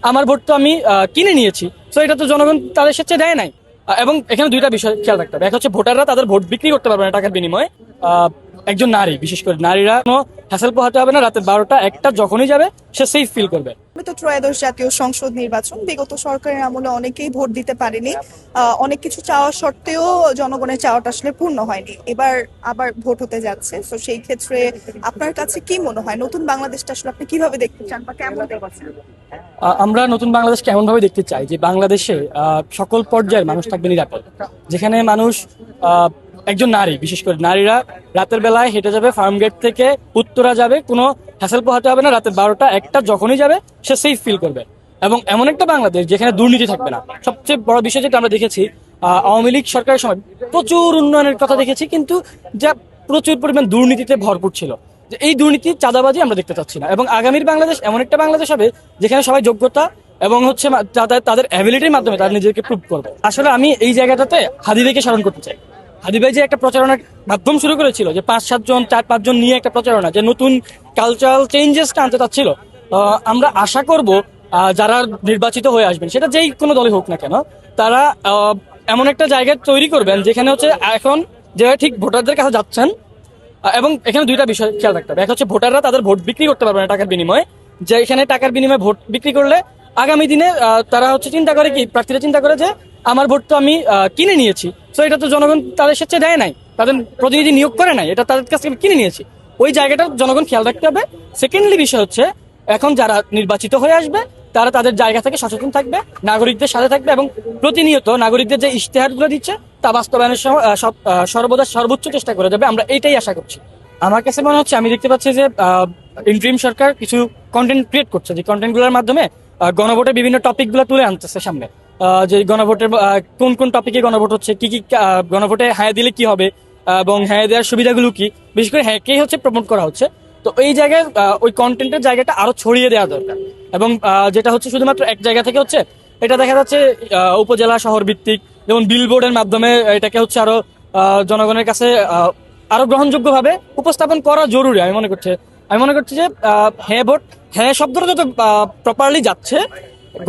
আমার ভোট তো আমি কিনে নিয়েছি। তো এটা তো জনগণ তাদের স্বেচ্ছায় দেয় নাই। এবং এখানে দুইটা বিষয় খেয়াল রাখতে হবে। এক হচ্ছে ভোটাররা তাদের ভোট বিক্রি করতে পারবে না টাকার বিনিময়ে। একজন নারী, বিশেষ করে নারীরা কোনো হ্যাসেল পোহাতে হবে না। রাতের 12টা 1টা যখনই যাবে সে সেফ ফিল করবে। তো ত্রয়োদশ জাতীয় সংসদ নির্বাচন, বিগত সরকারের আমলে অনেকেই ভোট দিতে পারেনি। অনেক কিছু চাওয়া সত্ত্বেও জনগণের চাওয়াটা আসলে পূর্ণ হয়নি। এবার আবার ভোট হতে যাচ্ছে, তো সেই ক্ষেত্রে আপনার কাছে কি মনে হয় নতুন বাংলাদেশটা আসলে আপনি কিভাবে দেখতে চান বা কেমন দেখছেন? আমরা নতুন বাংলাদেশকে এমন ভাবে দেখতে চাই যে বাংলাদেশে সকল পর্যায়ের মানুষ থাকবে নিরাপদ। যেখানে মানুষ, একজন নারী, বিশেষ করে নারীরা রাতের বেলায় হেঁটে যাবে, ফার্ম গেট থেকে উত্তরা যাবে, কোনো হ্যাসেল পোহাতে হবে না। রাতের 12টা 1টা যখনই যাবে সে সেফ ফিল করবে। এবং এমন একটা বাংলাদেশ যেখানে দুর্নীতি থাকবে না। সবচেয়ে বড় বিষয় যেটা আমরা দেখেছি, আওয়ামী লীগ সরকারের সময় প্রচুর উন্নয়নের কথা দেখেছি, কিন্তু যা প্রচুর পরিমাণ দুর্নীতিতে ভরপুর ছিল। যে এই দুর্নীতি, চাঁদাবাজি আমরা দেখতে চাচ্ছি না। এবং আগামীর বাংলাদেশ এমন একটা বাংলাদেশ হবে যেখানে সবাই যোগ্যতা এবং হচ্ছে তাদের অ্যাবিলিটির মাধ্যমে তারা নিজেকে প্রুভ করবে। আসলে আমি এই জায়গাটাতে হাদি ভাইকে স্মরণ করতে চাই। হাদি ভাই যে একটা প্রচারণার মাধ্যম শুরু করেছিল, যে 5-7 জন 4-5 জন নিয়ে একটা প্রচারণা, যে নতুন কালচারাল চেঞ্জেসটা আনতে চাচ্ছিল। আমরা আশা করব যারা নির্বাচিত হয়ে আসবেন, সেটা যেই কোনো দলে হোক না কেন, তারা এমন একটা জায়গা তৈরি করবেন যেখানে হচ্ছে এখন যেভাবে ঠিক ভোটারদের কাছে যাচ্ছেন। এবং এখানে দুইটা বিষয় খেয়াল রাখতে হবে। এক হচ্ছে ভোটাররা তাদের ভোট বিক্রি করতে পারবে না টাকার বিনিময়ে। যে এখানে টাকার বিনিময়ে ভোট বিক্রি করলে আগামী দিনে তারা হচ্ছে চিন্তা করে, কি প্রার্থীরা চিন্তা করে যে আমার ভোট তো আমি কিনে নিয়েছি। তো এটা তো জনগণ তাদের স্বেচ্ছায় দেয় নাই, তাদের প্রতিনিধি নিয়োগ করে নাই, এটা তাদের কাছ থেকে কিনে নিয়েছি। ওই জায়গাটা জনগণ খেয়াল রাখতে হবে। সেকেন্ডলি বিষয় হচ্ছে, এখন যারা নির্বাচিত হয়ে আসবে তারা তাদের জায়গা থেকে সচেতন থাকবে, নাগরিকদের সাথে থাকবে এবং প্রতিনিয়ত নাগরিকদের যে ইশতেহারগুলো দিচ্ছে তা বাস্তবায়নের সর্বদা সর্বোচ্চ চেষ্টা করে যাবে। আমরা এইটাই আশা করছি। আমার কাছে মনে হচ্ছে, আমি দেখতে পাচ্ছি যে ইন্টারিম সরকার কিছু কন্টেন্ট ক্রিয়েট করছে, যে কন্টেন্টগুলোর মাধ্যমে গণভোটের বিভিন্ন টপিকগুলো তুলে আনতেছে সামনে। যে গণভোটের কোন কোন টপিকে গণভোট হচ্ছে, কি কি গণভোটে হ্যাঁ দিলে কি হবে এবং হ্যাঁ দেওয়ার সুবিধাগুলো কি, বিশেষ করে হ্যাঁকেই হচ্ছে প্রমোট করা হচ্ছে। তো এই জায়গায় ওই কন্টেন্টের জায়গাটা আরো ছড়িয়ে দেওয়া দরকার। এবং যেটা হচ্ছে শুধুমাত্র এক জায়গা থেকে হচ্ছে, এটা দেখা যাচ্ছে উপজেলা শহর ভিত্তিক, যেমন বিলবোর্ডের মাধ্যমে এটাকে হচ্ছে আরো জনগণের কাছে আরো গ্রহণযোগ্য ভাবে উপস্থাপন করা জরুরি। আমি মনে করছি যে হ্যাঁ ভোট, হ্যাঁ শব্দটা যত প্রপারলি যাচ্ছে,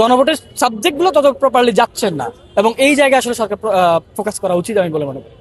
গণভোটের সাবজেক্ট গুলো তত প্রপারলি যাচ্ছে না। এবং এই জায়গায় আসলে সরকার ফোকাস করা উচিত আমি বলে মনে করি।